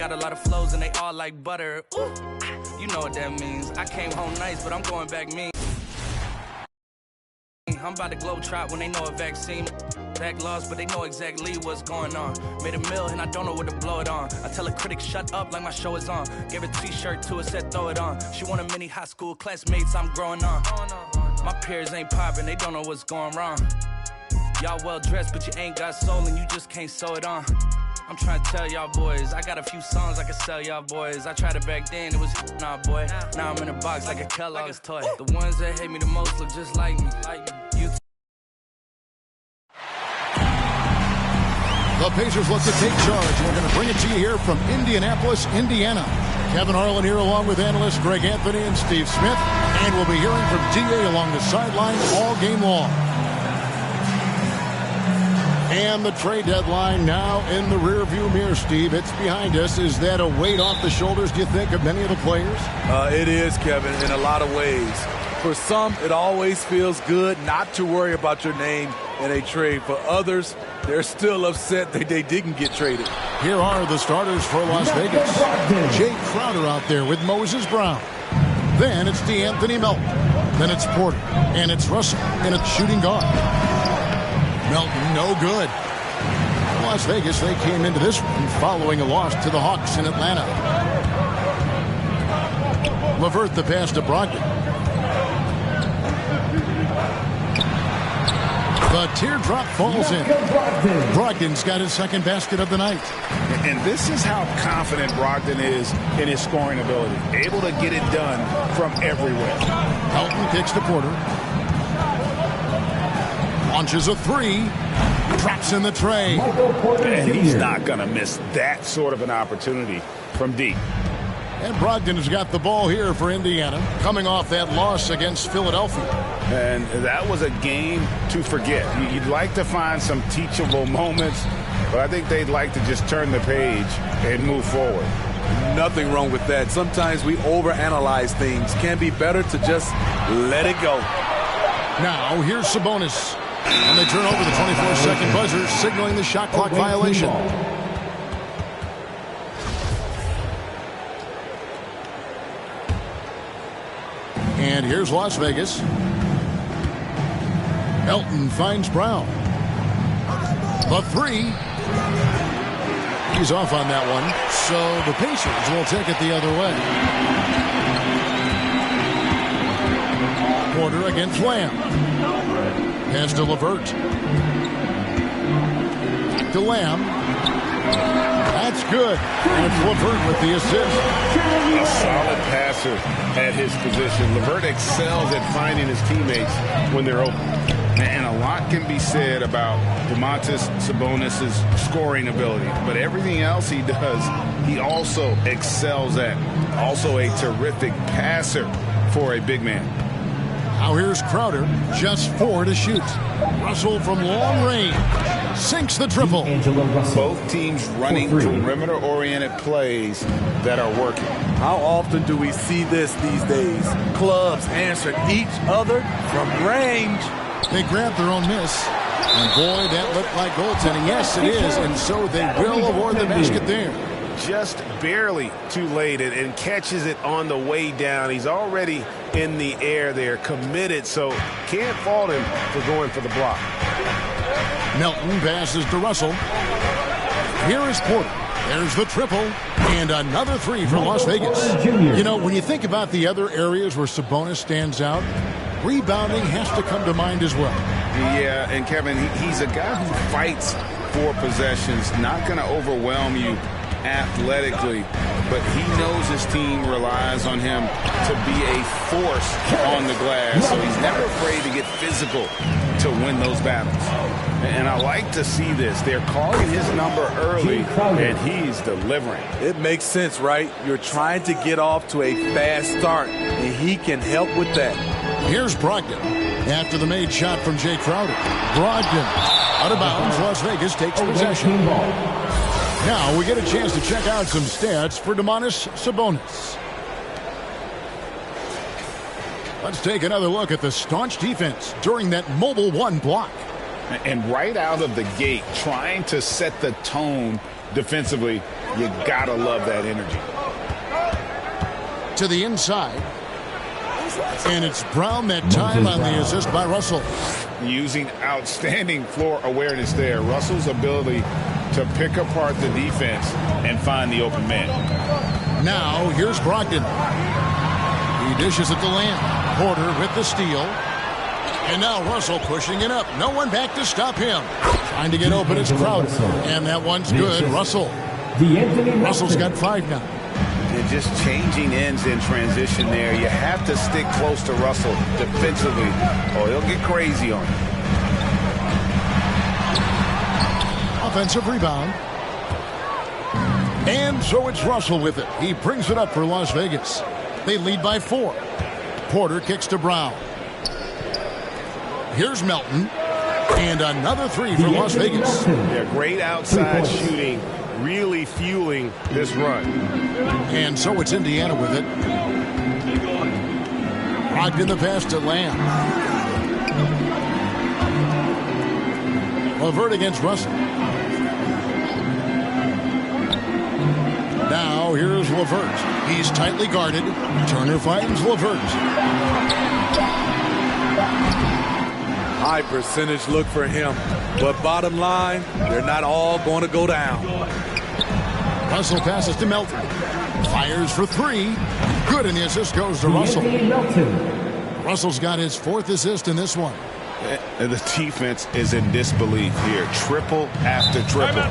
got a lot of flows and they all like butter. Ooh, you know what that means. I came home nice, but I'm going back mean. I'm about to globe trot when they know a vaccine. Back lost, but they know exactly what's going on. Made a meal and I don't know what to blow it on. I tell a critic shut up like my show is on. Gave a t-shirt to her, said throw it on. She want a mini high school classmates I'm growing on. My peers ain't popping, they don't know what's going wrong. Y'all well dressed, but you ain't got soul and you just can't sew it on. I'm trying to tell y'all boys, I got a few songs I can sell y'all boys. I tried it back then, it was nah boy. Now I'm in a box like a Kellogg's toy. The ones that hate me the most look just like me. You The Pacers look to take charge. We're going to bring it to you here from Indianapolis, Indiana. Kevin Harlan here along with analysts Greg Anthony and Steve Smith. And we'll be hearing from D.A. along the sideline all game long. And the trade deadline now in the rearview mirror, Steve. It's behind us. Is that a weight off the shoulders, do you think, of many of the players? It is, Kevin, in a lot of ways. For some, it always feels good not to worry about your name in a trade. For others, they're still upset that they didn't get traded. Here are the starters for Las Vegas. Jay Crowder out there with Moses Brown. Then it's DeAnthony Melton. Then it's Porter. And it's Russell. And it's shooting guard. Melton, no good. Las Vegas, they came into this one following a loss to the Hawks in Atlanta. LeVert the pass to Brogdon. The teardrop falls in. Brogdon's got his second basket of the night. And this is how confident Brogdon is in his scoring ability. Able to get it done from everywhere. Melton kicks to Porter. Launches a three. Drops in the tray. And he's not going to miss that sort of an opportunity from deep. And Brogdon has got the ball here for Indiana, coming off that loss against Philadelphia. And that was a game to forget. You'd like to find some teachable moments, but I think they'd like to just turn the page and move forward. Nothing wrong with that. Sometimes we overanalyze things. Can be better to just let it go. Now, here's Sabonis. And they turn over the 24-second buzzer, signaling the shot clock violation. And here's Las Vegas. Melton finds Brown. The three. He's off on that one. So the Pacers will take it the other way. Porter against Lamb. Pass to LeVert. To Lamb. That's good. And it's LeVert with the assist. A solid passer at his position. LeVert excels at finding his teammates when they're open. And a lot can be said about Domantas Sabonis' scoring ability. But everything else he does, he also excels at. Also a terrific passer for a big man. Now here's Crowder, just 4 to shoot. Russell from long range sinks the triple. Both teams running perimeter-oriented plays that are working. How often do we see this these days? Clubs answer each other from range. They grabbed their own miss. And boy, that looked like goaltending. Yes, it is. And so they will award the basket there. Just barely too late and catches it on the way down. He's already in the air there, committed, so can't fault him for going for the block. Melton passes to Russell. Here is Porter. There's the triple. And another three for Las Vegas. You know, when you think about the other areas where Sabonis stands out, rebounding has to come to mind as well. Yeah, and Kevin, he's a guy who fights for possessions, not going to overwhelm you athletically, but he knows his team relies on him to be a force on the glass, so he's never afraid to get physical to win those battles. And I like to see this. They're calling his number early, and he's delivering. It makes sense, right? You're trying to get off to a fast start, and he can help with that. Here's Brogdon after the made shot from Jay Crowder. Brogdon out of bounds. Las Vegas takes possession. Now we get a chance to check out some stats for Domantas Sabonis. Let's take another look at the staunch defense during that mobile one block. And right out of the gate, trying to set the tone defensively You gotta love that energy. To the inside. And it's Brown that time on the assist by Russell. Using outstanding floor awareness there. Russell's ability to pick apart the defense and find the open man. Now, here's Brogdon. He dishes it to Lamb. Porter with the steal. And now Russell pushing it up. No one back to stop him. Trying to get open, it's Crowder. And that one's good. Russell's got 5 now. They're just changing ends in transition there. You have to stick close to Russell defensively, or he'll get crazy on you. Offensive rebound. And so it's Russell with it. He brings it up for Las Vegas. They lead by 4. Porter kicks to Brown. Here's Melton. And another 3 for Las Vegas. They're great outside shooting, really fueling this run. And so it's Indiana with it. Brogdon the pass to Lamb. LeVert against Russell. Now here's LeVert. He's tightly guarded. Turner finds LeVert. High percentage look for him. But bottom line, they're not all going to go down. Russell passes to Melton. Fires for 3. Good, and the assist goes to Russell. Russell's got his 4th assist in this one. The defense is in disbelief here. Triple after triple.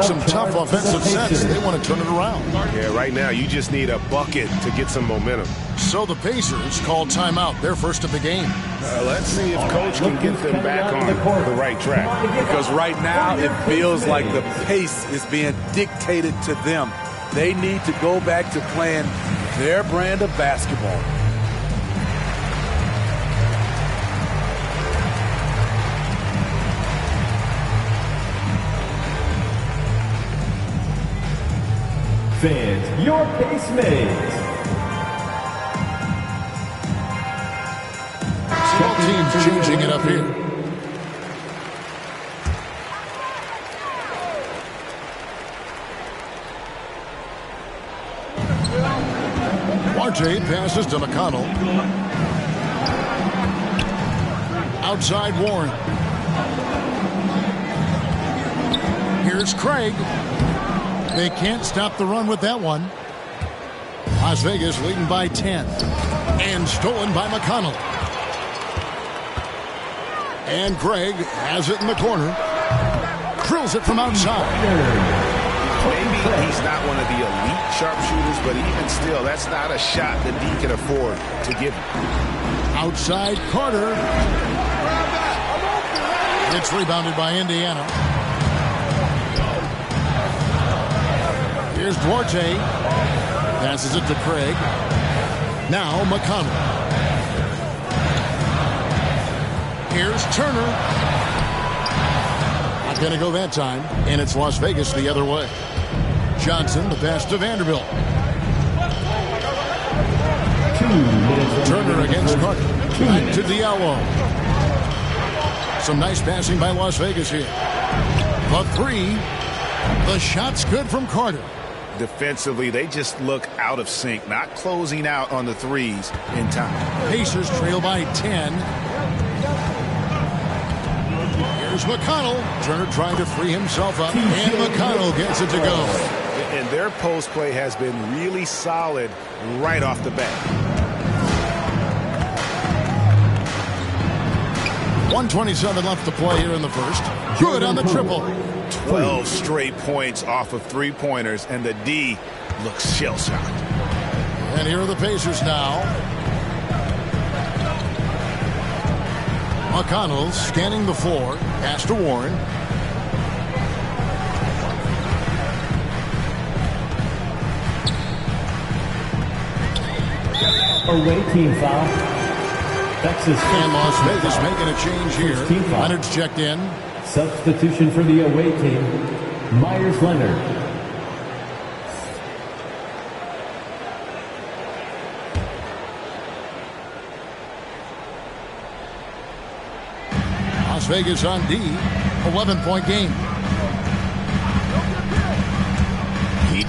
Some tough offensive sets. They want to turn it around. Yeah, right now you just need a bucket to get some momentum. So the Pacers call timeout. Their first of the game. Let's see if Coach can get them back on the right track. Because right now it feels like the pace is being dictated to them. They need to go back to playing their brand of basketball. Fans, your pace mates. Both teams changing it up here. RJ passes to McConnell. Outside Warren. Here's Craig. They can't stop the run with that one. Las Vegas leading by 10. And stolen by McConnell. And Craig has it in the corner. Drills it from outside. Maybe he's not one of the elite sharpshooters, but even still, that's not a shot that he can afford to give him. Outside Carter. It's rebounded by Indiana. Here's Duarte. Passes it to Craig. Now McConnell. Here's Turner. Not going to go that time. And it's Las Vegas the other way. Johnson, the pass to Vanderbilt. Turner against Carter. Back to Diallo. Some nice passing by Las Vegas here. The 3. The shot's good from Carter. Defensively, they just look out of sync, not closing out on the threes in time. Pacers trail by 10. Here's McConnell. Turner trying to free himself up. And McConnell gets it to go. And their post play has been really solid right off the bat. 1:27 left to play here in the first. Good on the triple. 12 straight points off of three-pointers, and the D looks shell-shocked. And here are the Pacers now. McConnell scanning the floor. Pass to Warren. Away team foul. Texas. And Las Vegas making a change here. Leonard's checked in. Substitution for the away team, Myers Leonard. Las Vegas on D, 11-point game.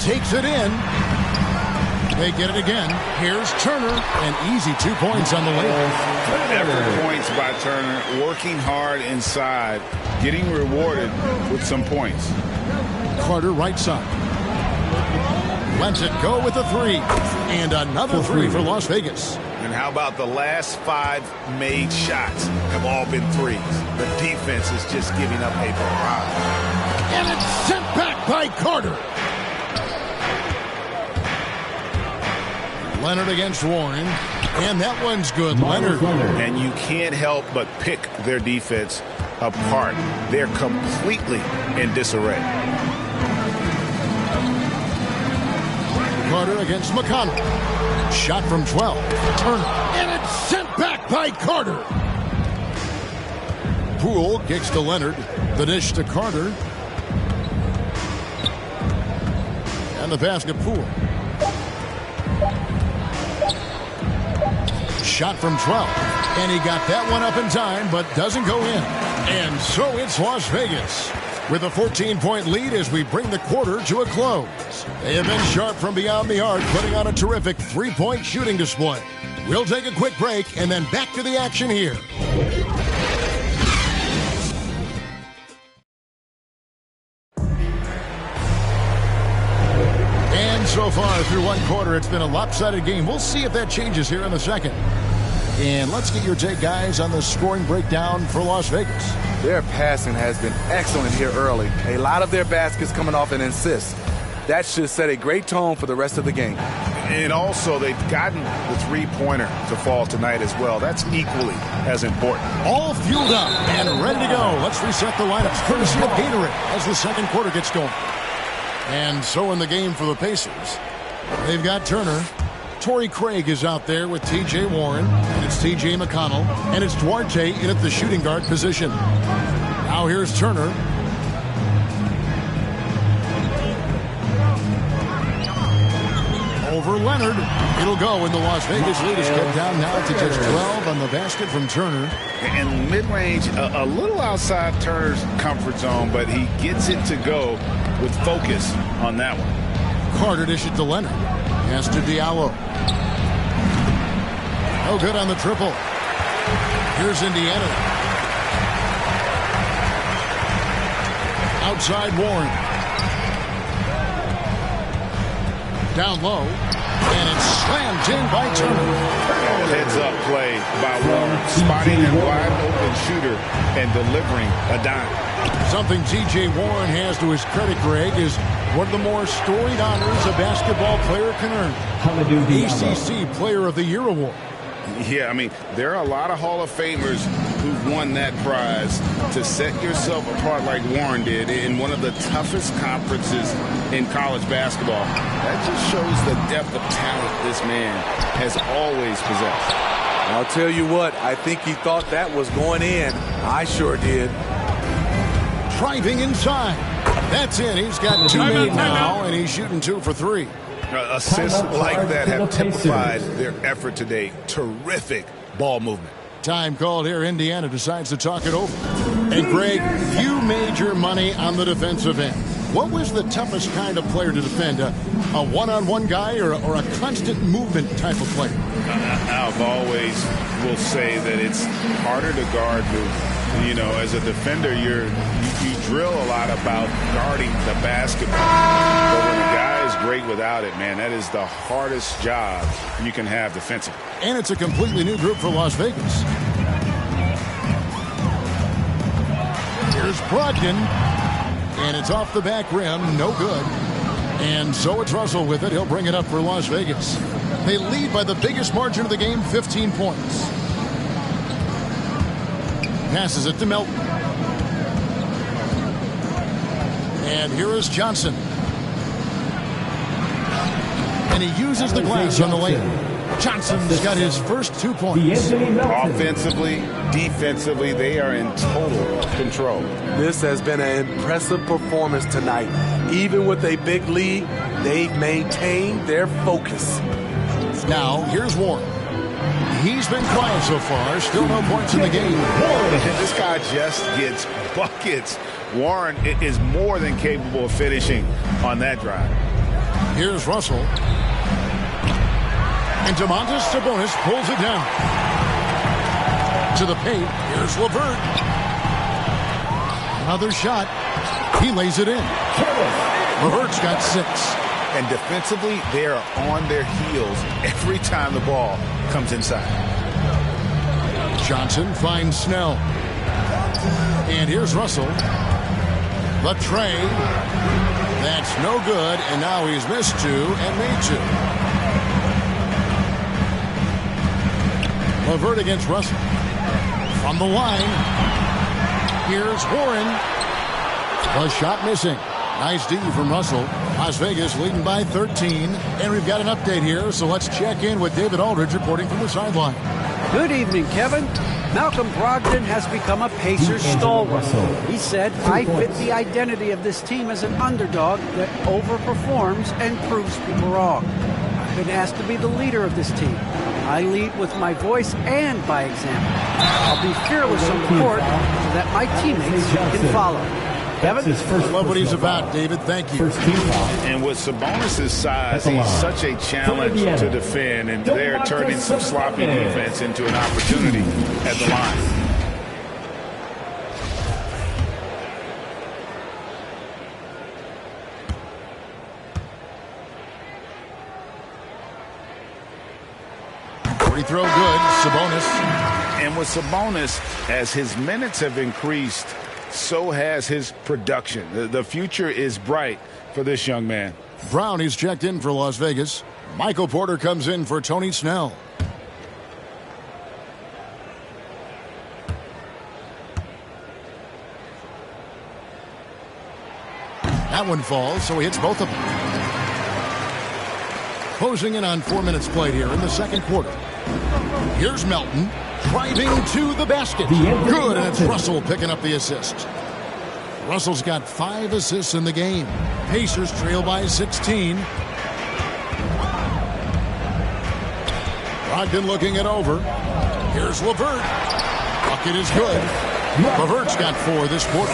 takes it in. They get it again. Here's Turner, and easy 2 points on the layup. Effort points by Turner, working hard inside, getting rewarded with some points. Carter right side. Lets it go with a 3. And another 3 for Las Vegas. And how about the last 5 made shots have all been threes? The defense is just giving up a barrage. And it's sent back by Carter. Leonard against Warren. And that one's good. Leonard. And you can't help but pick their defense apart. They're completely in disarray. Carter against McConnell. Shot from 12. Turner. And it's sent back by Carter. Poole kicks to Leonard. The dish to Carter. And the pass to Poole. Shot from 12. And he got that one up in time, but doesn't go in. And so it's Las Vegas with a 14-point lead as we bring the quarter to a close. They have been sharp from beyond the arc, putting on a terrific 3-point shooting display. We'll take a quick break and then back to the action here. And so far through one quarter, it's been a lopsided game. We'll see if that changes here in the second. And let's get your take, guys, on the scoring breakdown for Las Vegas. Their passing has been excellent here early. A lot of their baskets coming off an assist. That should set a great tone for the rest of the game. And also, they've gotten the three-pointer to fall tonight as well. That's equally as important. All fueled up and ready to go. Let's reset the lineups courtesy of Gatorade as the second quarter gets going. And so in the game for the Pacers, they've got Turner. Torrey Craig is out there with T.J. Warren, and it's T.J. McConnell, and it's Duarte in at the shooting guard position. Now here's Turner. Over Leonard. It'll go, and the Las Vegas lead is cut down now to just 12 on the basket from Turner. And mid-range, a little outside Turner's comfort zone, but he gets it to go with focus on that one. Carter dishes to Leonard. Pass to Diallo. No good on the triple. Here's Indiana. Outside Warren. Down low. And it's slammed in by Turner. Heads-up play by Warren. Spotting a wide-open shooter and delivering a dime. Something T.J. Warren has to his credit, Greg, is one of the more storied honors a basketball player can earn. ACC Player of the Year award. Yeah, I mean, there are a lot of Hall of Famers who've won that prize. To set yourself apart like Warren did in one of the toughest conferences in college basketball, that just shows the depth of talent this man has always possessed. I'll tell you what, I think he thought that was going in. I sure did. Driving inside. That's in. He's got 2 made now, and he's shooting 2 for 3. Assists like that have typified their effort today. Terrific ball movement. Time called here. Indiana decides to talk it over. And, Greg, you made your money on the defensive end. What was the toughest kind of player to defend? A one-on-one guy or a constant movement type of player? I've always will say that it's harder to guard movement. You know, as a defender, you drill a lot about guarding the basketball. But when a guy is great without it, man, that is the hardest job you can have defensively. And it's a completely new group for Las Vegas. Here's Brogdon. And it's off the back rim. No good. And so it's Russell with it. He'll bring it up for Las Vegas. They lead by the biggest margin of the game, 15 points. Passes it to Melton. And here is Johnson. And he uses the glass on the lane. Johnson's got his first 2 points. Offensively, defensively, they are in total control. This has been an impressive performance tonight. Even with a big lead, they've maintained their focus. Now, here's Warren. He's been quiet so far. Still no points in the game. This guy just gets buckets. Warren is more than capable of finishing on that drive. Here's Russell. And Domantas Sabonis pulls it down. To the paint. Here's LeVert. Another shot. He lays it in. LeVert's got 6. And defensively, they are on their heels every time the ball comes inside. Johnson finds Snell. And here's Russell. The tray. That's no good, and now he's missed 2 and made 2. LeVert against Russell. From the line. Here's Warren. The shot missing. Nice D from Russell. Las Vegas leading by 13. And we've got an update here, so let's check in with David Aldridge reporting from the sideline. Good evening, Kevin. Malcolm Brogdon has become a Pacers stalwart. He said, I fit the identity of this team as an underdog that overperforms and proves people wrong. I've been asked to be the leader of this team. I lead with my voice and by example. I'll be fearless on the court so that my teammates can follow. Kevin? I love what he's about, David. Thank you. And with Sabonis' size, he's such a challenge to defend, and they're turning some sloppy defense into an opportunity at the line. Free throw good. Sabonis. And with Sabonis, as his minutes have increased, so has his production. The future is bright for this young man. Brown, he's checked in for Las Vegas. Michael Porter comes in for Tony Snell. That one falls, so he hits both of them. Closing in on 4 minutes played here in the second quarter. Here's Melton. Driving to the basket. Good, and it's Russell picking up the assist. Russell's got 5 assists in the game. Pacers trail by 16. Brogdon looking it over. Here's LeVert. Bucket is good. LeVert's got 4 this quarter.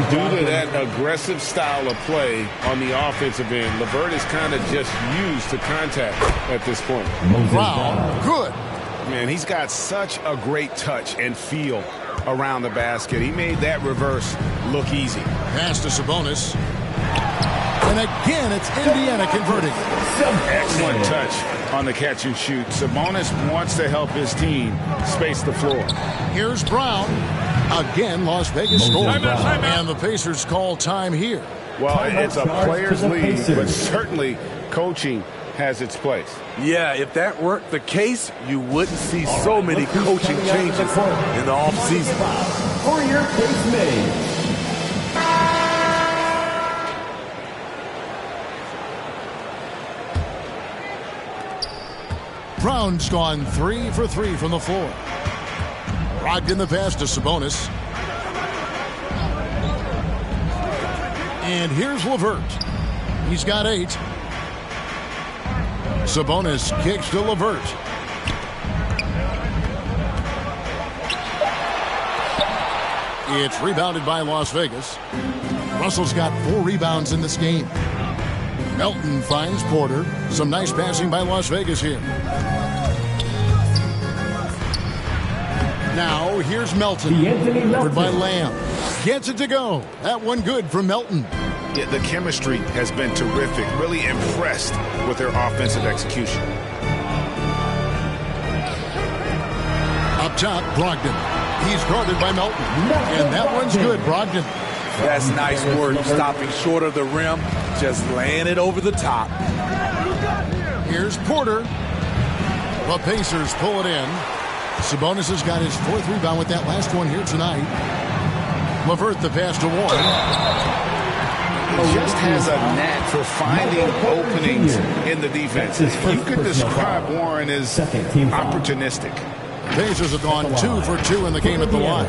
Due to that aggressive style of play on the offensive end, LeVert is kind of just used to contact at this point. Brown, good. Man, he's got such a great touch and feel around the basket. He made that reverse look easy. Pass to Sabonis. And again, it's Indiana converting. Excellent touch on the catch and shoot. Sabonis wants to help his team space the floor. Here's Brown. Again, Las Vegas scored. And the Pacers call time here. Well, it's a player's league, but certainly coaching has its place. Yeah, if that weren't the case, you wouldn't see so many coaching changes in the offseason. For your case made. Brown's gone 3 for 3 from the floor. Brogdon the pass to Sabonis. And here's LeVert. He's got 8. Sabonis kicks to LeVert. It's rebounded by Las Vegas. Russell's got 4 rebounds in this game. Melton finds Porter. Some nice passing by Las Vegas here. Now here's Melton. Covered by Lamb. Gets it to go. That one good from Melton. Yeah, the chemistry has been terrific. Really impressed with their offensive execution. Up top, Brogdon. He's guarded by Melton. And that one's good, Brogdon. That's nice work. Stopping short of the rim, just laying it over the top. Here's Porter. The Pacers pull it in. Sabonis has got his 4th rebound with that last one here tonight. LeVert the pass to Warren. He just has a knack for finding openings in the defense. You could describe Warren as opportunistic. Pacers have gone 2 for 2 in the game at the line.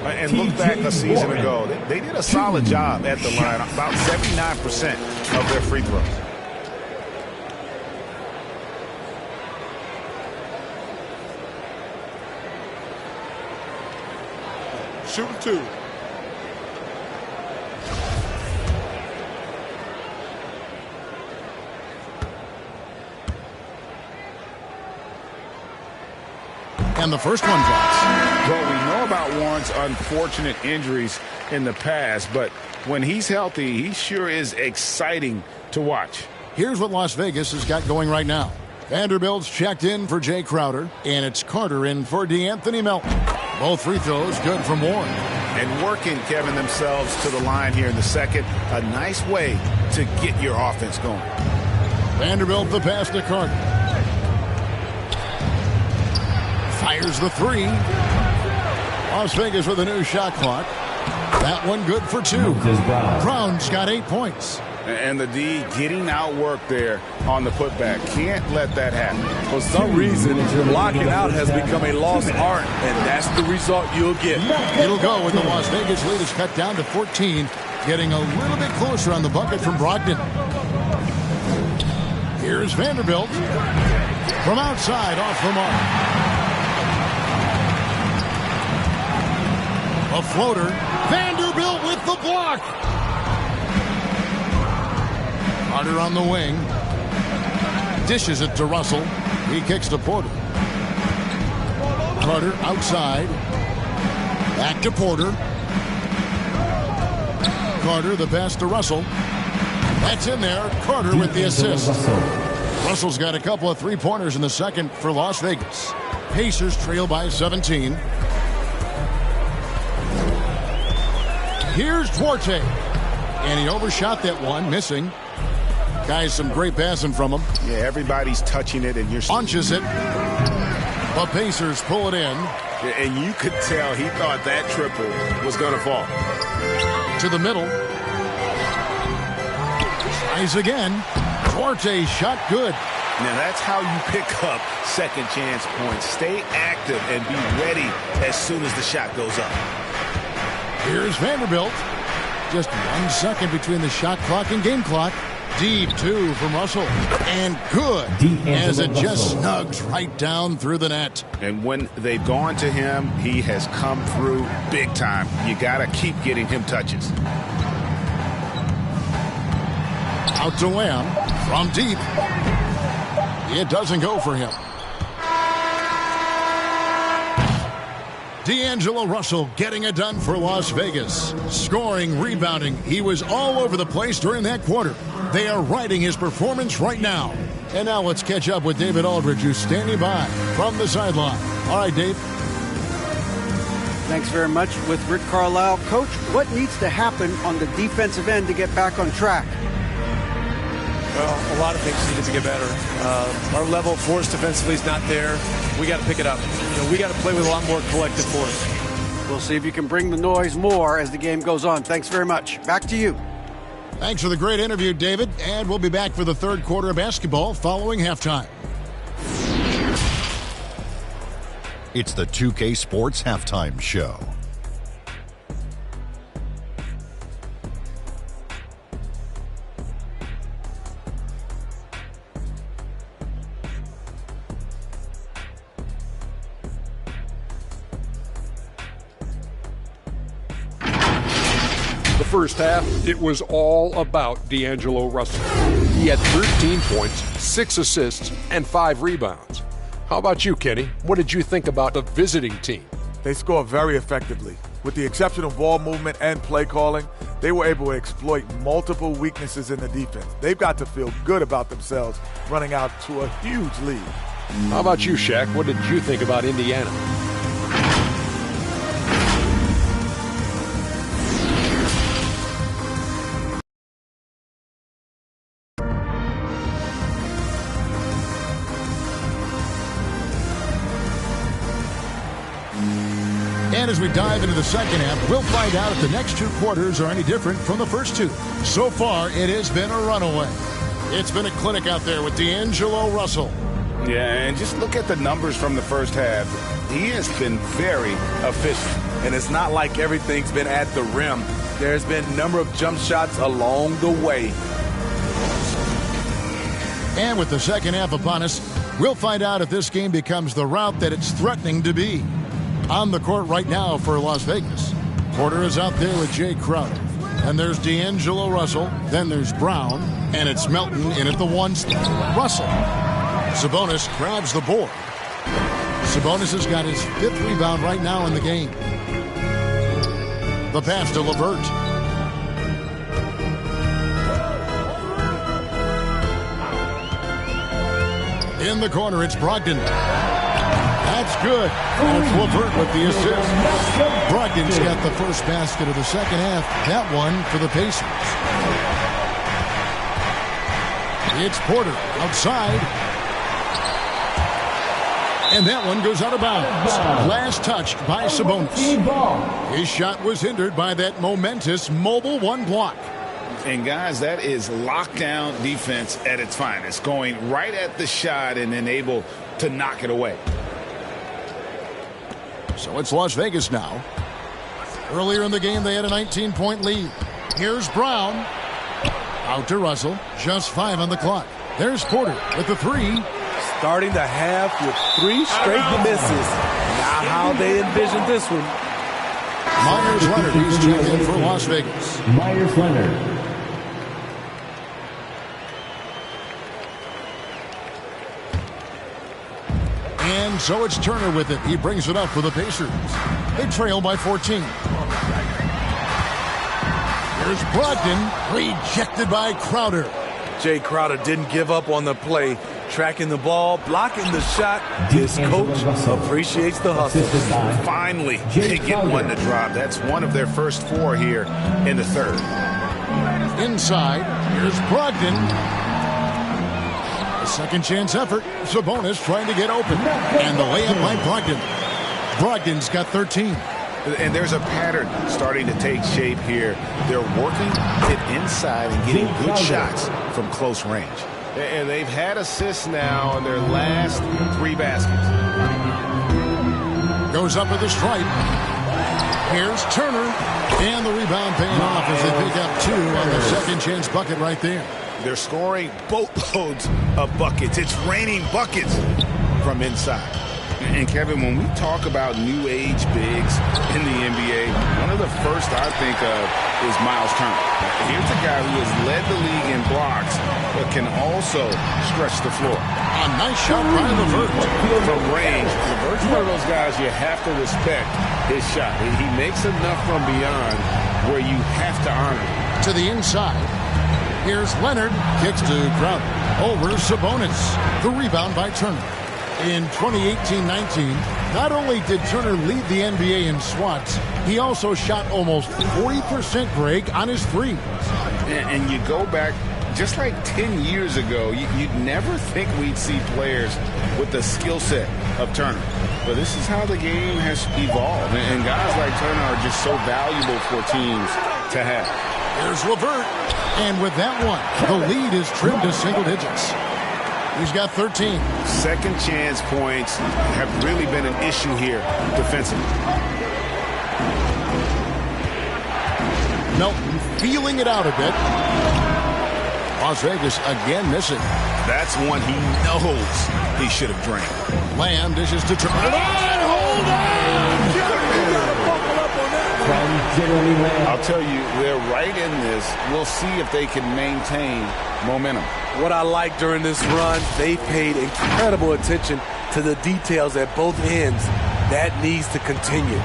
And look back a season ago. They did a solid job at the line. About 79% of their free throws. Shooting 2. And the first one drops. Well, we know about Warren's unfortunate injuries in the past, but when he's healthy, he sure is exciting to watch. Here's what Las Vegas has got going right now. Vanderbilt's checked in for Jay Crowder, and it's Carter in for DeAnthony Melton. Both free throws good from Warren. And working, Kevin, themselves to the line here in the second. A nice way to get your offense going. Vanderbilt the pass to Carter. Fires the three. Las Vegas with a new shot clock. That one good for 2. Brown's got 8 points. And the D getting outworked there on the putback. Can't let that happen. For some reason, blocking out has become a lost art, and that's the result you'll get. It'll go when the Las Vegas lead is cut down to 14, getting a little bit closer on the bucket from Brogdon. Here's Vanderbilt from outside off the mark. A floater. Vanderbilt with the block. Carter on the wing. Dishes it to Russell. He kicks to Porter. Carter outside. Back to Porter. Carter the pass to Russell. That's in there. Carter with the assist. Russell's got a couple of three-pointers in the second for Las Vegas. Pacers trail by 17. Here's Duarte. And he overshot that one, missing. Guys, some great passing from him. Yeah, everybody's touching it, and you're... Launches it. The Pacers pull it in. And you could tell he thought that triple was going to fall. To the middle. Tries again. Duarte shot good. Now, that's how you pick up second chance points. Stay active and be ready as soon as the shot goes up. Here's Vanderbilt. Just 1 second between the shot clock and game clock. Deep 2 from Russell. And good as it just snugs right down through the net. And when they've gone to him, he has come through big time. You got to keep getting him touches. Out to Lamb from deep. It doesn't go for him. D'Angelo Russell getting it done for Las Vegas. Scoring, rebounding. He was all over the place during that quarter. They are riding his performance right now. And now let's catch up with David Aldridge, who's standing by from the sideline. All right, Dave. Thanks very much. With Rick Carlisle. Coach, what needs to happen on the defensive end to get back on track? Well, a lot of things need to get better. Our level of force defensively is not there. We got to pick it up. We got to play with a lot more collective force. We'll see if you can bring the noise more as the game goes on. Thanks very much. Back to you. Thanks for the great interview, David. And we'll be back for the third quarter of basketball following halftime. It's the 2K Sports Halftime Show. First half, it was all about D'Angelo Russell. He had 13 points, 6 assists, and 5 rebounds. How about you, Kenny? What did you think about the visiting team? They score very effectively. With the exception of ball movement and play calling, they were able to exploit multiple weaknesses in the defense. They've got to feel good about themselves running out to a huge lead. How about you, Shaq? What did you think about Indiana? And as we dive into the second half, we'll find out if the next 2 quarters are any different from the first 2. So far, it has been a runaway. It's been a clinic out there with D'Angelo Russell. Yeah, and just look at the numbers from the first half. He has been very efficient. And it's not like everything's been at the rim. There's been a number of jump shots along the way. And with the second half upon us, we'll find out if this game becomes the route that it's threatening to be. On the court right now for Las Vegas, Porter is out there with Jay Crowder. And there's D'Angelo Russell. Then there's Brown. And it's Melton in at the 1 spot. Russell. Sabonis grabs the board. Sabonis has got his 5th rebound right now in the game. The pass to LeVert. In the corner, it's Brogdon. That's good. And it's LeVert with the assist. Brogdon's got the first basket of the second half. That one for the Pacers. It's Porter outside. And that one goes out of bounds. Last touched by Sabonis. His shot was hindered by that momentous mobile one block. And, guys, that is lockdown defense at its finest, going right at the shot and then able to knock it away. So it's Las Vegas now. Earlier in the game, they had a 19-point lead. Here's Brown. Out to Russell. Just 5 on the clock. There's Porter with the 3. Starting the half with 3 straight misses. Not how they envisioned this one. Myers Leonard, he's checked in for Las Vegas. Myers Leonard. And so it's Turner with it. He brings it up for the Pacers. They trail by 14. Here's Brogdon, rejected by Crowder. Jay Crowder didn't give up on the play. Tracking the ball, blocking the shot. His coach appreciates the hustle. Finally, they get one to drop. That's one of their first 4 here in the third. Inside, here's Brogdon. A second chance effort. Sabonis trying to get open. And the layup by Brogdon. Brogdon's got 13. And there's a pattern starting to take shape here. They're working it inside and getting good shots from close range. And they've had assists now in their last 3 baskets. Goes up with a stripe. Here's Turner. And the rebound paying off as they pick up 2 on the second chance bucket right there. They're scoring boatloads of buckets. It's raining buckets from inside. And, Kevin, when we talk about new age bigs in the NBA, one of the first I think of is Miles Turner. Here's a guy who has led the league in blocks, but can also stretch the floor. A nice shot by LeVert. From range, LeVert's one of those guys you have to respect his shot. He makes enough from beyond where you have to honor him. To the inside. Here's Leonard. Kicks to Crowder. Over Sabonis. The rebound by Turner. In 2018-19, not only did Turner lead the NBA in swats, he also shot almost 40% break on his threes. And you go back just like 10 years ago, you'd never think we'd see players with the skill set of Turner. But this is how the game has evolved. And guys like Turner are just so valuable for teams to have. There's LeVert. And with that one, the lead is trimmed to single digits. He's got 13. Second chance points have really been an issue here defensively. Melton feeling it out a bit. Las Vegas again missing. That's one he knows he should have drained. Lamb dishes to Turner. Hold on! You gotta buckle up on that. I'll tell you, they're right in this. We'll see if they can maintain momentum. What I like during this run, they paid incredible attention to the details at both ends. That needs to continue.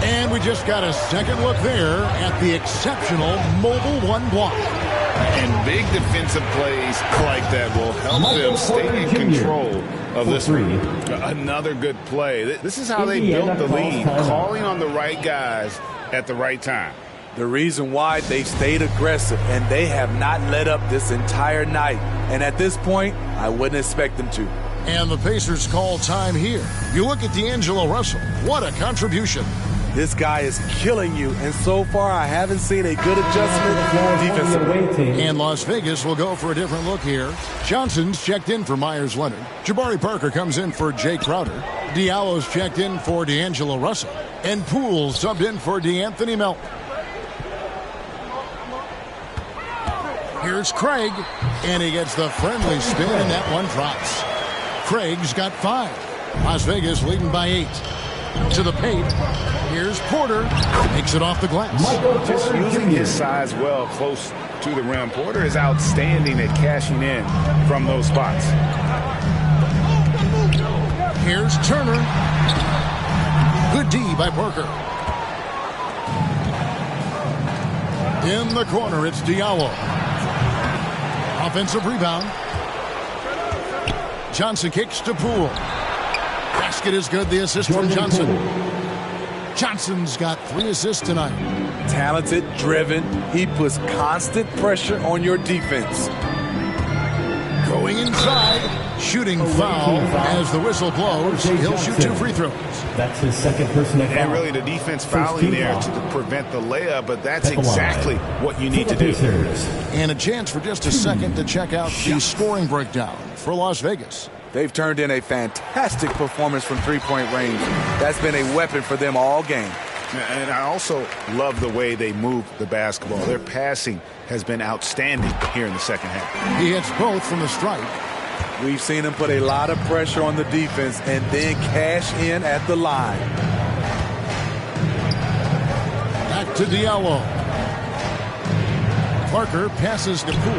And we just got a second look there at the exceptional mobile one block. And big defensive plays like that will help them stay in control of this one. Another good play. This is how they built the lead, calling on the right guys at the right time. The reason why they stayed aggressive, and they have not let up this entire night. And at this point, I wouldn't expect them to. And the Pacers call time here. You look at D'Angelo Russell. What a contribution. This guy is killing you, and so far I haven't seen a good adjustment defensively. And Las Vegas will go for a different look here. Johnson's checked in for Myers Leonard. Jabari Parker comes in for Jay Crowder. Diallo's checked in for D'Angelo Russell. And Poole subbed in for D'Anthony Melton. Here's Craig, and he gets the friendly spin, and that one drops. Craig's got 5. Las Vegas leading by 8. To the paint. Here's Porter. Makes it off the glass. Just using his size well close to the rim. Porter is outstanding at cashing in from those spots. Here's Turner. Good D by Parker. In the corner, it's Diallo. Offensive rebound. Johnson kicks to Poole. Basket is good. The assist from Johnson. Johnson's got 3 assists tonight. Talented, driven. He puts constant pressure on your defense. Going inside. Shooting foul as the whistle blows. He'll shoot 2 free throws. That's his second personal foul. And really the defense fouling there to prevent the layup, but that's exactly what you need to do. And a chance for just a second to check out the scoring breakdown for Las Vegas. They've turned in a fantastic performance from three-point range. That's been a weapon for them all game. And I also love the way they move the basketball. Their passing has been outstanding here in the second half. He hits both from the stripe. We've seen him put a lot of pressure on the defense and then cash in at the line. Back to Diallo. Parker passes to Poole.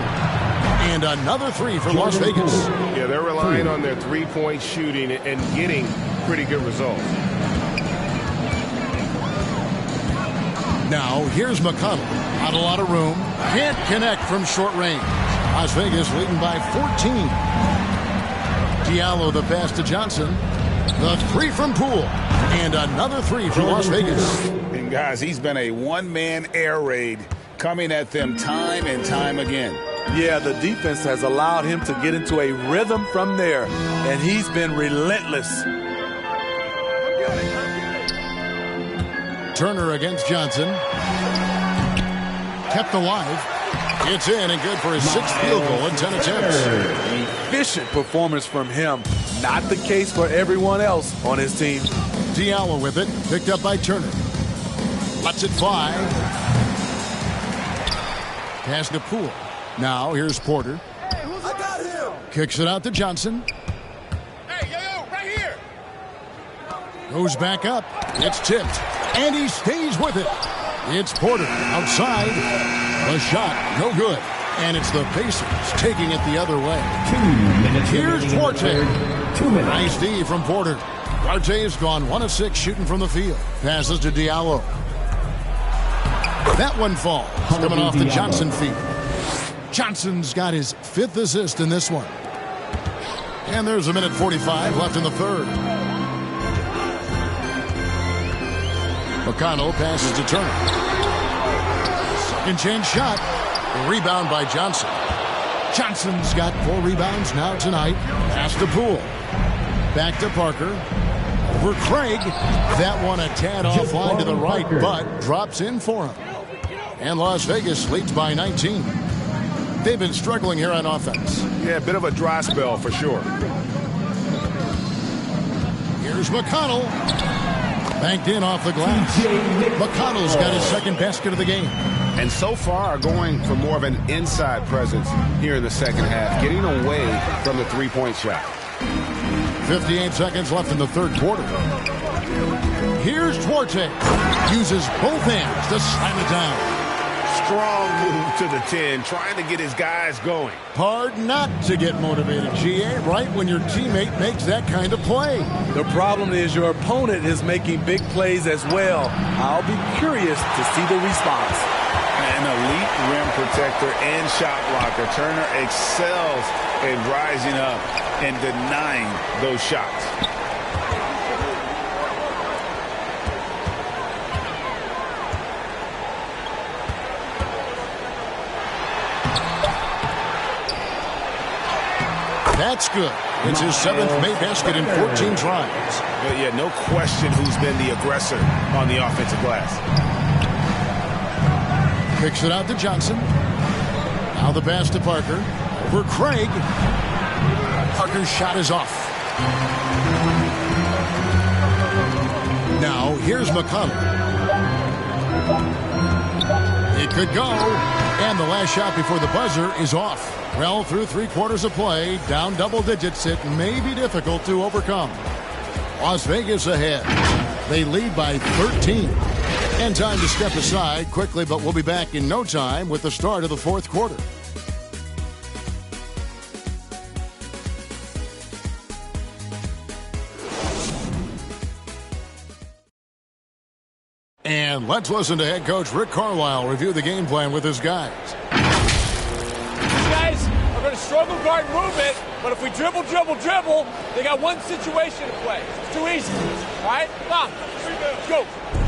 And another 3 for Las Vegas. Yeah, they're relying on their three-point shooting and getting pretty good results. Now, here's McConnell. Not a lot of room. Can't connect from short range. Las Vegas leading by 14. Diallo the pass to Johnson. The 3 from Poole. And another 3 for Las Vegas. And guys, he's been a one-man air raid coming at them time and time again. Yeah, the defense has allowed him to get into a rhythm from there, and he's been relentless. Turner against Johnson. Kept alive. It's in and good for his 6th field goal in 10 attempts. Efficient performance from him. Not the case for everyone else on his team. Diallo with it. Picked up by Turner. Lets it fly. Pass to Poole. Now here's Porter. Hey, I got him. Kicks it out to Johnson. Hey, yo, right here. Goes back up. It's tipped. And he stays with it. It's Porter outside. The shot, no good. And it's the Pacers taking it the other way. 2 minutes. Here's Duarte. 2 minutes. Nice D from Porter. Duarte has gone 1 of 6 shooting from the field. Passes to Diallo. That one falls. Coming off the Johnson feet. Johnson's got his 5th assist in this one. And there's 1:45 left in the third. McConnell passes to Turner. Second chance shot. Rebound by Johnson. Johnson's got 4 rebounds now tonight. Pass to Poole. Back to Parker. Over Craig. That one a tad offline to the right, but drops in for him. And Las Vegas leads by 19. They've been struggling here on offense. Yeah, a bit of a dry spell for sure. Here's McConnell. Banked in off the glass. McConnell's got his 2nd basket of the game. And so far going for more of an inside presence here in the second half, getting away from the three-point shot. 58 seconds left in the third quarter. Here's Duarte. Uses both hands to slam it down. Strong move to the 10, trying to get his guys going. Hard not to get motivated, GA, right when your teammate makes that kind of play. The problem is your opponent is making big plays as well. I'll be curious to see the response. An elite rim protector and shot blocker. Turner excels in rising up and denying those shots. That's good. It's his 7th made basket in 14 tries. But yeah, no question who's been the aggressor on the offensive glass. Kicks it out to Johnson. Now the pass to Parker. Over Craig. Parker's shot is off. Now here's McConnell. It could go. And the last shot before the buzzer is off. Well, through 3 quarters of play, down double digits, it may be difficult to overcome. Las Vegas ahead. They lead by 13. And time to step aside quickly, but we'll be back in no time with the start of the 4th quarter. And let's listen to head coach Rick Carlisle review the game plan with his guys. These guys are going to struggle guard movement, but if we dribble, they got one situation to play. It's too easy. All right? Come on. Let's go.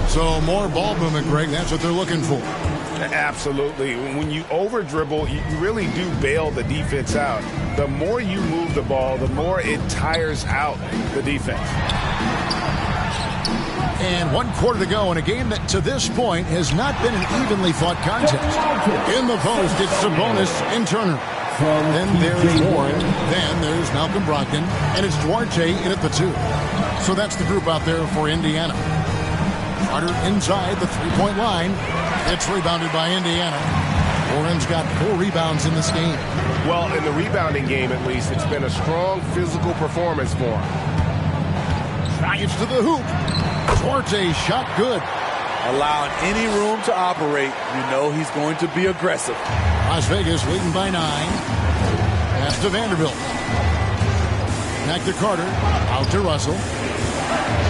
So more ball movement, Greg. That's what they're looking for. Absolutely. When you over dribble, you really do bail the defense out. The more you move the ball, the more it tires out the defense. And 1 quarter to go in a game that to this point has not been an evenly fought contest. In the post, it's Sabonis and Turner. Then there's Warren. Then there's Malcolm Brogdon. And it's Duarte in at the 2. So that's the group out there for Indiana. Carter inside the three-point line. It's rebounded by Indiana. Warren's got 4 rebounds in this game. Well, in the rebounding game, at least, it's been a strong physical performance for him. Drives to the hoop. Duarte shot good. Allowing any room to operate, you know he's going to be aggressive. Las Vegas leading by 9. Pass to Vanderbilt. Back to Carter. Out to Russell.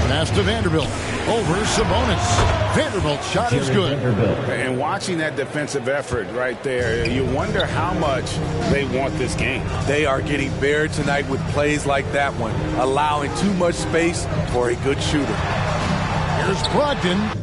Pass to Vanderbilt. Over Sabonis. Vanderbilt's shot is good. And watching that defensive effort right there, you wonder how much they want this game. They are getting buried tonight with plays like that one, allowing too much space for a good shooter. Here's Brogdon.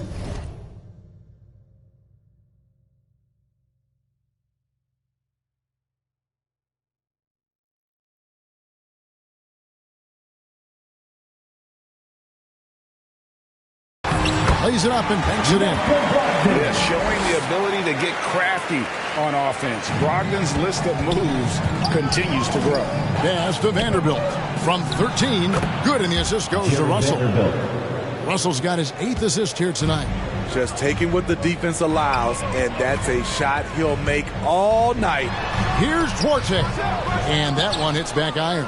Plays it up and banks it in. Yeah, showing the ability to get crafty on offense. Brogdon's list of moves continues to grow. Pass to Vanderbilt. From 13, good, and the assist goes to Russell. Russell's got his 8th assist here tonight. Just taking what the defense allows, and that's a shot he'll make all night. Here's Duarte. And that one hits back iron.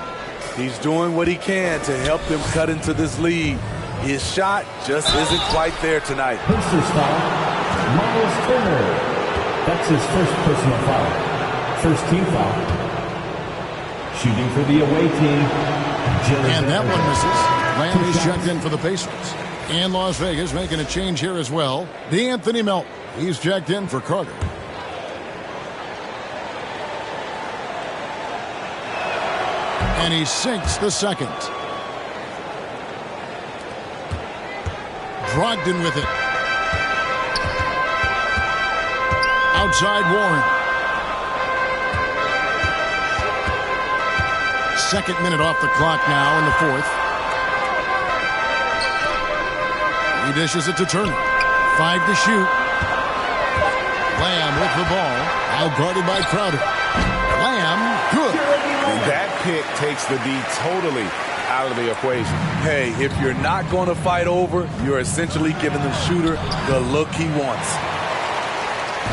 He's doing what he can to help them cut into this lead. His shot just isn't quite there tonight. Pistol foul, Miles Turner. That's his first personal foul. First team foul. Shooting for the away team. And that one misses. Lamb is checked in for the Pacers. And Las Vegas making a change here as well. D'Anthony Melton. He's checked in for Carter. And he sinks the second. Brogdon with it. Outside Warren. Second minute off the clock now in the 4th. He dishes it to Turner. 5 to shoot. Lamb with the ball. Out guarded by Crowder. Lamb, good. That pick takes the D totally out of the equation. Hey, if you're not going to fight over, you're essentially giving the shooter the look he wants.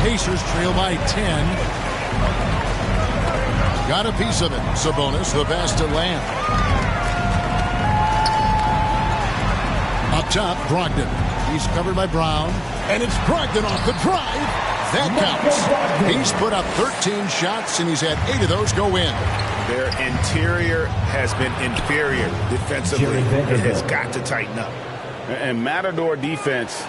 Pacers trail by 10. Got a piece of it. Sabonis, the pass to Lamb. Up top, Brogdon. He's covered by Brown. And it's Brogdon off the drive. That counts. He's put up 13 shots, and he's had 8 of those go in. Their interior has been inferior defensively. It has got to tighten up. And Matador defense,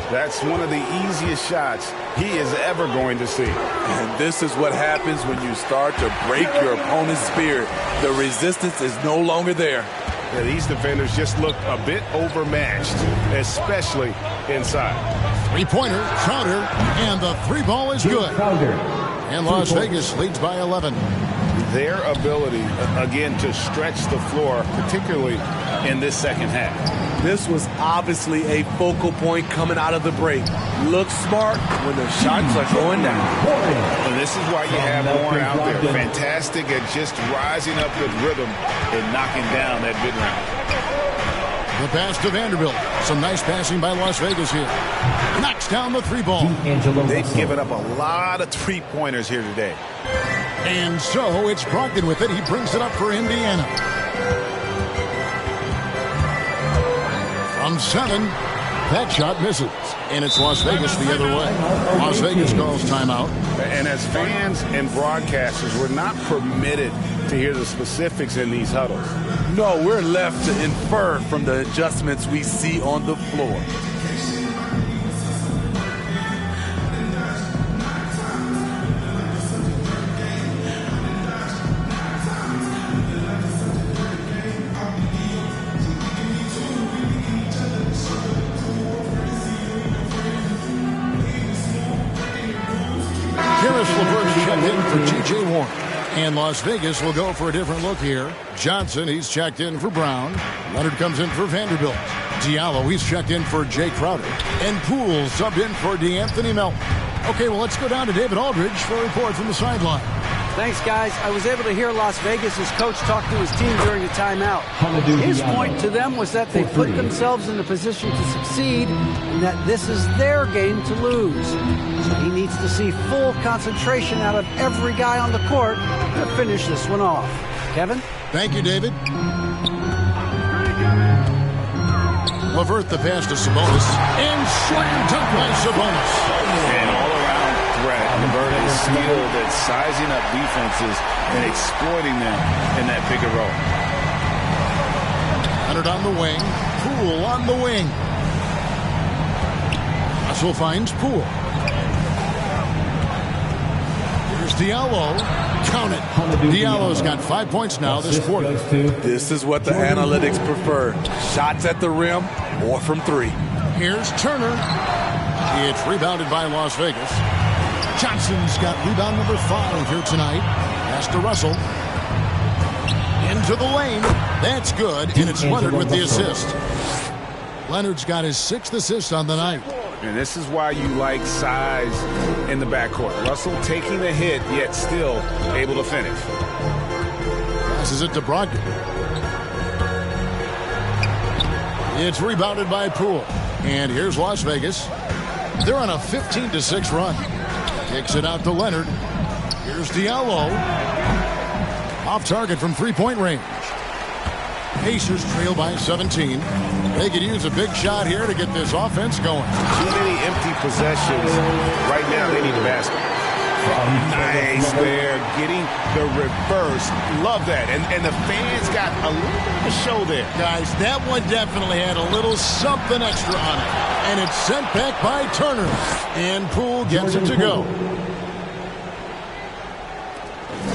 that's one of the easiest shots he is ever going to see. And this is what happens when you start to break your opponent's spirit. The resistance is no longer there. Yeah, these defenders just look a bit overmatched, especially inside. Three-pointer, Crowder, and the 3 ball is good. And Las Vegas leads by 11. Their ability, again, to stretch the floor, particularly in this second half. This was obviously a focal point coming out of the break. Look smart when the shots are going down. And this is why you have Warren out there. Fantastic at just rising up with rhythm and knocking down that mid-range. The pass to Vanderbilt. Some nice passing by Las Vegas here. Knocks down the 3 ball. They've given up a lot of 3-pointers here today. And so it's Brogdon with it. He brings it up for Indiana. From 7, that shot misses. And it's Las Vegas the other way. Las Vegas calls timeout. And as fans and broadcasters, we're not permitted to hear the specifics in these huddles. No, we're left to infer from the adjustments we see on the floor. checked in for T.J. Warren. And Las Vegas will go for a different look here. Johnson, he's checked in for Brown. Leonard comes in for Vanderbilt. Diallo, he's checked in for Jay Crowder. And Poole subbed in for DeAnthony Melton. Okay, well, let's go down to David Aldridge for a report from the sideline. Thanks, guys. I was able to hear Las Vegas' coach talk to his team during the timeout. His point to them was that they put themselves in a position to succeed and that this is their game to lose. So he needs to see full concentration out of every guy on the court to finish this one off. Kevin? Thank you, David. LeVert the pass to Sabonis. And slam dunk by Sabonis. And all around threat. LeVert is skilled at sizing up defenses and exploiting them in that pick and roll. Leonard on the wing. Poole on the wing. Russell finds Poole. Here's Diallo. Count it. Diallo's got 5 points now this quarter. This is what the analytics prefer. Shots at the rim or from three. Here's Turner. It's rebounded by Las Vegas. Johnson's got rebound number 5 here tonight. Pass to Russell. Into the lane. That's good, and it's Leonard with the assist. Leonard's got his 6th assist on the night. And this is why you like size in the backcourt. Russell taking the hit, yet still able to finish. Passes it to Brogdon. It's rebounded by Poole. And here's Las Vegas. They're on a 15-6 run. Kicks it out to Leonard. Here's Diallo. Off target from three-point range. Pacers trail by 17. They could use a big shot here to get this offense going. Too many empty possessions. Right now they need a basket. Nice there. Getting the reverse. Love that. And the fans got a little bit of a show there. Guys, that one definitely had a little something extra on it. And it's sent back by Turner. And Poole gets it to go.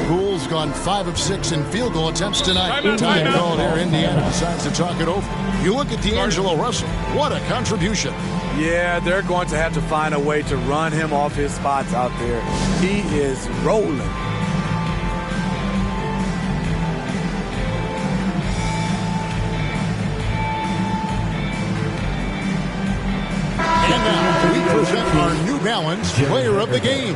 Poole's gone 5 of 6 in field goal attempts tonight. Time called here. Indiana decides to talk it over. You look at D'Angelo Russell. What a contribution. Yeah, they're going to have to find a way to run him off his spots out there. He is rolling. And now we present our New Balance player of the game,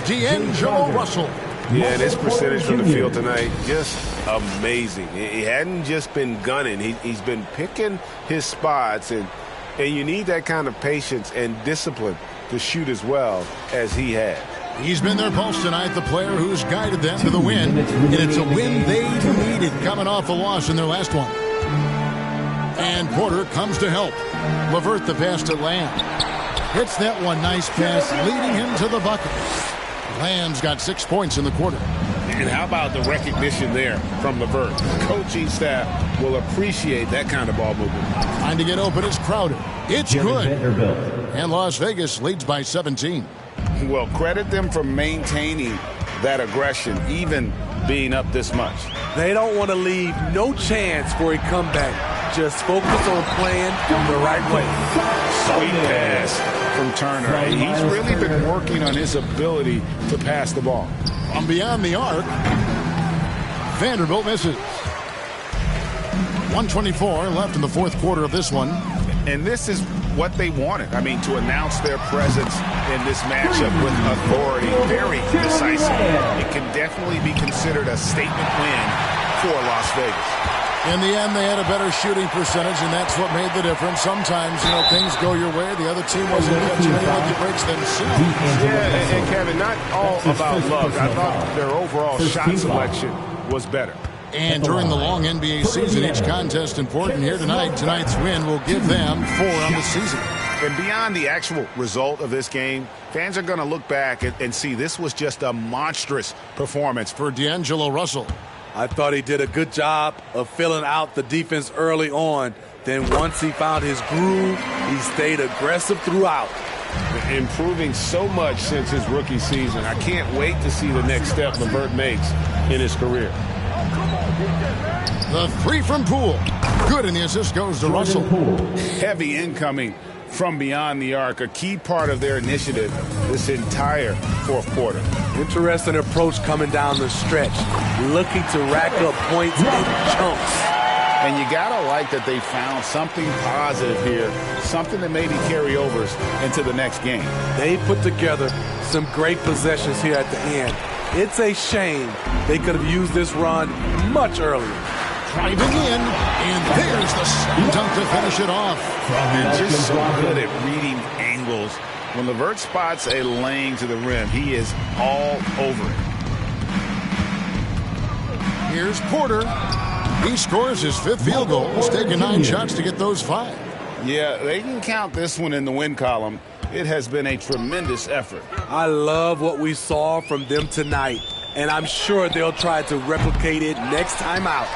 D'Angelo Russell. Yeah, and his percentage from the field tonight, just amazing. He hadn't just been gunning. He's been picking his spots, and you need that kind of patience and discipline to shoot as well as he had. He's been their pulse tonight, the player who's guided them to the win. And it's a win they needed coming off a loss in their last one. And Porter comes to help. LeVert the pass to Lamb. Hits that one, nice pass, leading him to the bucket. Lamb's got 6 points in the quarter. And how about the recognition there from LeVert? The coaching staff will appreciate that kind of ball movement. Trying to get open is Crowder. It's good. And Las Vegas leads by 17. Well, credit them for maintaining that aggression, even being up this much. They don't want to leave no chance for a comeback. Just focus on playing the right way. Sweet pass from Turner. He's really been working on his ability to pass the ball. From beyond the arc, Vanderbilt misses. 1:24 left in the fourth quarter of this one. And this is what they wanted. I mean, to announce their presence in this matchup with authority, very decisive. It can definitely be considered a statement win for Las Vegas. In the end, they had a better shooting percentage, and that's what made the difference. Sometimes, things go your way. The other team wasn't catching any lucky breaks themselves. Yeah, and Kevin, not all about luck. I thought their overall shot selection was better. And during the long NBA season, each contest important here tonight. Tonight's win will give them 4 on the season. And beyond the actual result of this game, fans are going to look back and see this was just a monstrous performance for D'Angelo Russell. I thought he did a good job of filling out the defense early on. Then once he found his groove, he stayed aggressive throughout. Improving so much since his rookie season. I can't wait to see the next step LeVert makes in his career. The three from Poole. Good, and the assist goes to Russell. Heavy incoming from beyond the arc, a key part of their initiative this entire fourth quarter. Interesting approach coming down the stretch, looking to rack up points in chunks. And you gotta like that they found something positive here, something that maybe carry overs into the next game. They put together some great possessions here at the end. It's a shame they could have used this run much earlier. Driving in, and there's the slam dunk to finish it off. And just so good at reading angles. When LeVert spots a lane to the rim, he is all over it. Here's Porter. He scores his 5th field goal. He's taken 9 shots to get those 5. Yeah, they can count this one in the win column. It has been a tremendous effort. I love what we saw from them tonight, and I'm sure they'll try to replicate it next time out.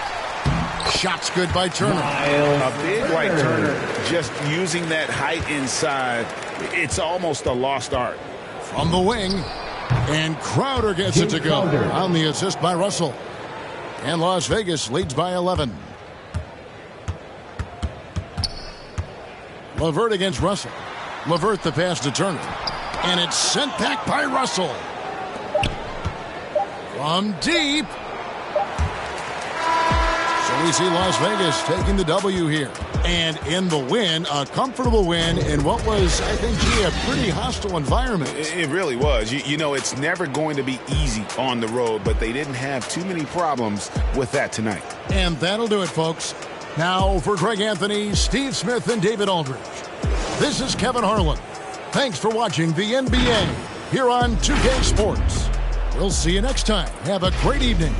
Shots good by Turner. A big like Turner, just using that height inside, it's almost a lost art. From the wing, and Crowder gets it to go on the assist by Russell. And Las Vegas leads by 11. LeVert against Russell. LeVert the pass to Turner. And it's sent back by Russell. From deep. So we see Las Vegas taking the W here. And in the win, a comfortable win in what was, I think, a pretty hostile environment. It really was. You know, it's never going to be easy on the road, but they didn't have too many problems with that tonight. And that'll do it, folks. Now for Greg Anthony, Steve Smith, and David Aldridge. This is Kevin Harlan. Thanks for watching the NBA here on 2K Sports. We'll see you next time. Have a great evening.